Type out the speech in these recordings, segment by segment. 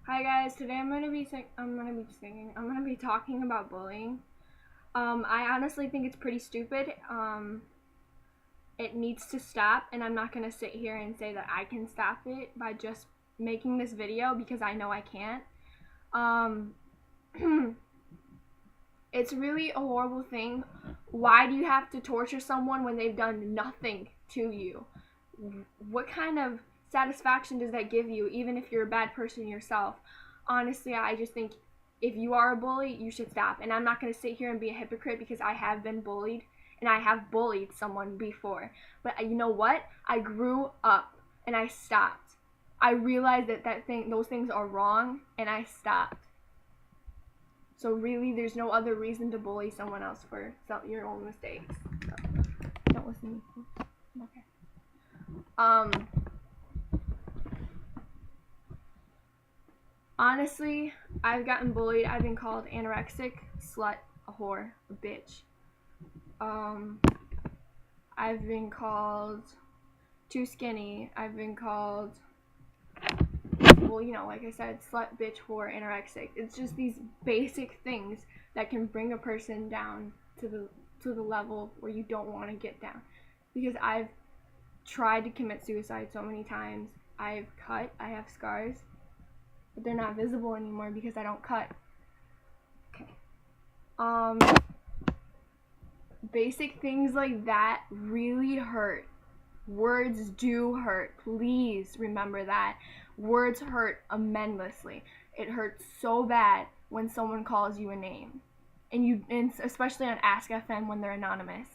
Hi guys, today I'm gonna be talking about bullying. I honestly think it's pretty stupid. It needs to stop, and I'm not gonna sit here and say that I can stop it by just making this video because I know I can't. Um, it's really a horrible thing. Why do you have to torture someone when they've done nothing to you? What kind of satisfaction does that give you, even if you're a bad person yourself? Honestly, I just think if you are a bully, you should stop. And I'm not going to sit here and be a hypocrite because I have been bullied and I have bullied someone before. But you know what? I grew up and I stopped. I realized those things are wrong, and I stopped. So really, there's no other reason to bully someone else for your own mistakes. So, don't listen to me. Okay. Um, Honestly, I've gotten bullied. I've been called anorexic, slut, a whore, a bitch. Um, I've been called too skinny. I've been called, well, like I said, slut, bitch, whore, anorexic. It's just these basic things that can bring a person down to the level where you don't want to get down. Because I've tried to commit suicide so many times. I have scars, but they're not visible anymore because I don't cut. Okay. Basic things like that really hurt. Words do hurt. Please remember that. Words hurt immensely. It hurts so bad when someone calls you a name. And especially on Ask FM when they're anonymous.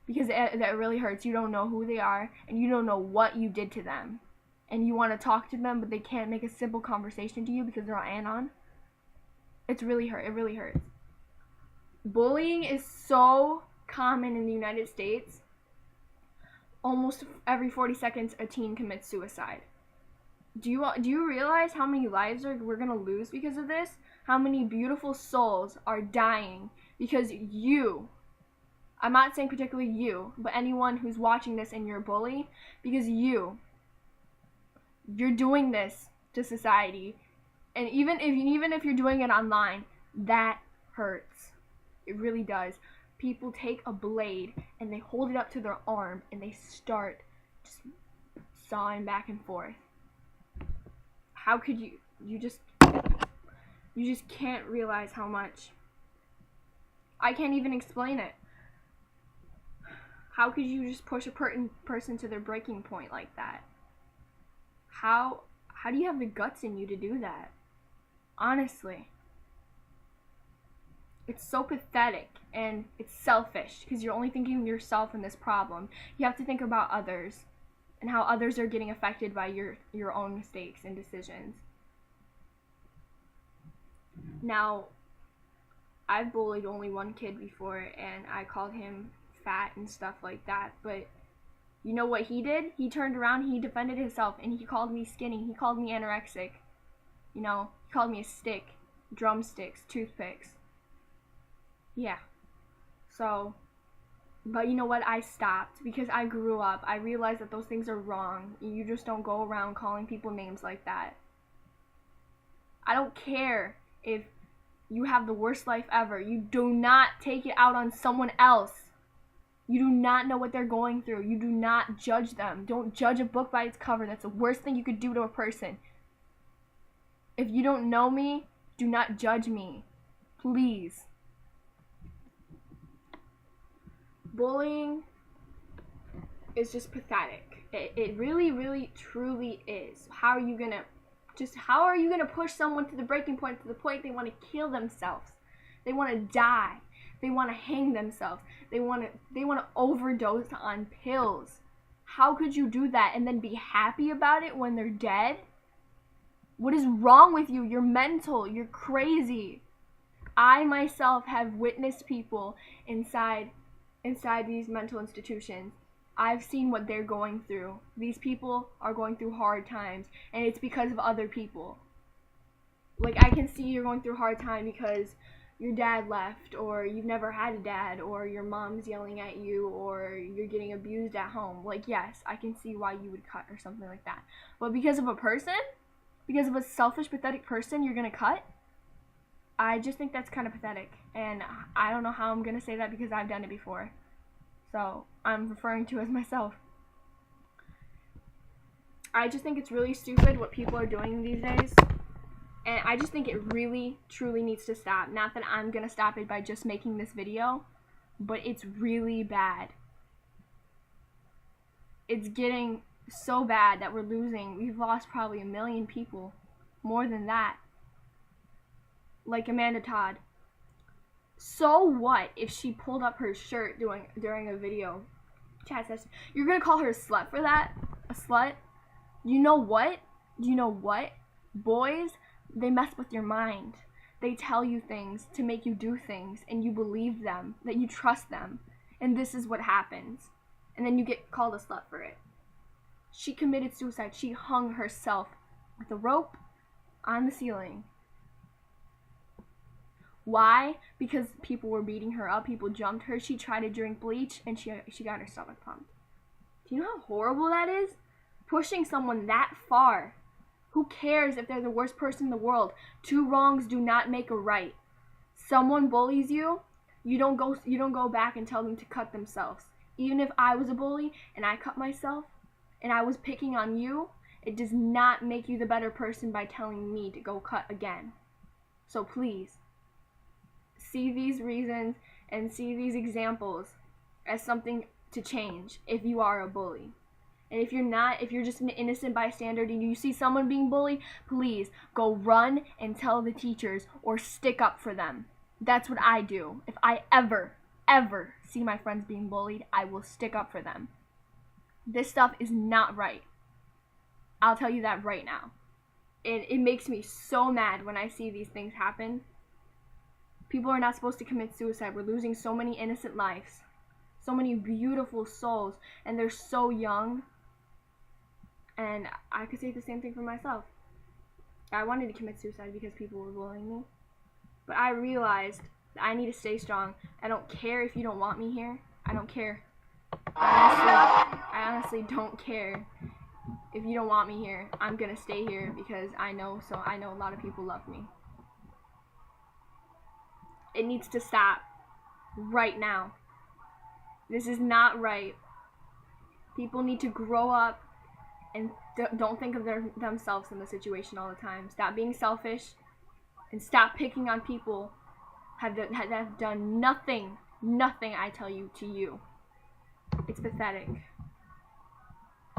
Because that really hurts. You don't know who they are, and you don't know what you did to them. And you want to talk to them, but they can't make a simple conversation to you because they're on Anon. It's really hurt. It really hurts. Bullying is so common in the United States. Almost every 40 seconds, a teen commits suicide. Do you realize how many lives we're gonna lose because of this? How many beautiful souls are dying because you, I'm not saying particularly you, but anyone who's watching this and you're a bully, because you're doing this to society. And even if you're doing it online, that hurts. It really does. People take a blade and they hold it up to their arm and they start just sawing back and forth. How could you just can't realize how much. I can't even explain it. How could you just push a person to their breaking point like that? How do you have the guts in you to do that? Honestly. It's so pathetic and it's selfish because you're only thinking of yourself in this problem. You have to think about others and how others are getting affected by your own mistakes and decisions. Now, I've bullied only one kid before and I called him fat and stuff like that, but you know what he did? He turned around, he defended himself, and he called me skinny. He called me anorexic. He called me a stick, drumsticks, toothpicks. Yeah. So, but you know what? I stopped because I grew up. I realized that those things are wrong. You just don't go around calling people names like that. I don't care if you have the worst life ever. You do not take it out on someone else. You do not know what they're going through. You do not judge them. Don't judge a book by its cover. That's the worst thing you could do to a person. If you don't know me, do not judge me. Please. Bullying is just pathetic. It really, really, truly is. How are you gonna push someone to the breaking point, to the point they want to kill themselves? They want to die. They want to hang themselves. They want to overdose on pills. How could you do that and then be happy about it when they're dead? What is wrong with you? You're mental. You're crazy. I myself have witnessed people inside these mental institutions. I've seen what they're going through. These people are going through hard times, and it's because of other people. Like, I can see you're going through a hard time because your dad left, or you've never had a dad, or your mom's yelling at you, or you're getting abused at home. Like, yes, I can see why you would cut or something like that. But because of a person? because of a selfish, pathetic person you're gonna cut. I just think that's kind of pathetic, and I don't know how I'm gonna say that because I've done it before. So I'm referring to as myself. I just think it's really stupid what people are doing these days. And I just think it really, truly needs to stop. Not that I'm gonna stop it by just making this video, but it's really bad. It's getting so bad that we've lost probably 1 million people. More than that. Like Amanda Todd. So what if she pulled up her shirt during a video chat session? You're gonna call her a slut for that? A slut? You know what? Boys, they mess with your mind. They tell you things to make you do things, and you believe them, that you trust them. And this is what happens. And then you get called a slut for it. She committed suicide. She hung herself with a rope on the ceiling. Why? Because people were beating her up. People jumped her. She tried to drink bleach, and she got her stomach pumped. Do you know how horrible that is? Pushing someone that far. Who cares if they're the worst person in the world? 2 wrongs do not make a right. Someone bullies you, you don't go back and tell them to cut themselves. Even if I was a bully and I cut myself and I was picking on you, it does not make you the better person by telling me to go cut again. So please, see these reasons and see these examples as something to change if you are a bully. And if you're not, if you're just an innocent bystander and you see someone being bullied, please go run and tell the teachers or stick up for them. That's what I do. If I ever see my friends being bullied, I will stick up for them. This stuff is not right. I'll tell you that right now. It makes me so mad when I see these things happen. People are not supposed to commit suicide. We're losing so many innocent lives. So many beautiful souls, and they're so young. And I could say the same thing for myself. I wanted to commit suicide because people were bullying me. But I realized that I need to stay strong. I don't care if you don't want me here. I don't care. I honestly don't care if you don't want me here. I'm gonna stay here because I know a lot of people love me. It needs to stop right now. This is not right. People need to grow up and don't think of themselves in the situation all the time. Stop being selfish and stop picking on people that have done nothing, I tell you, to you. It's pathetic.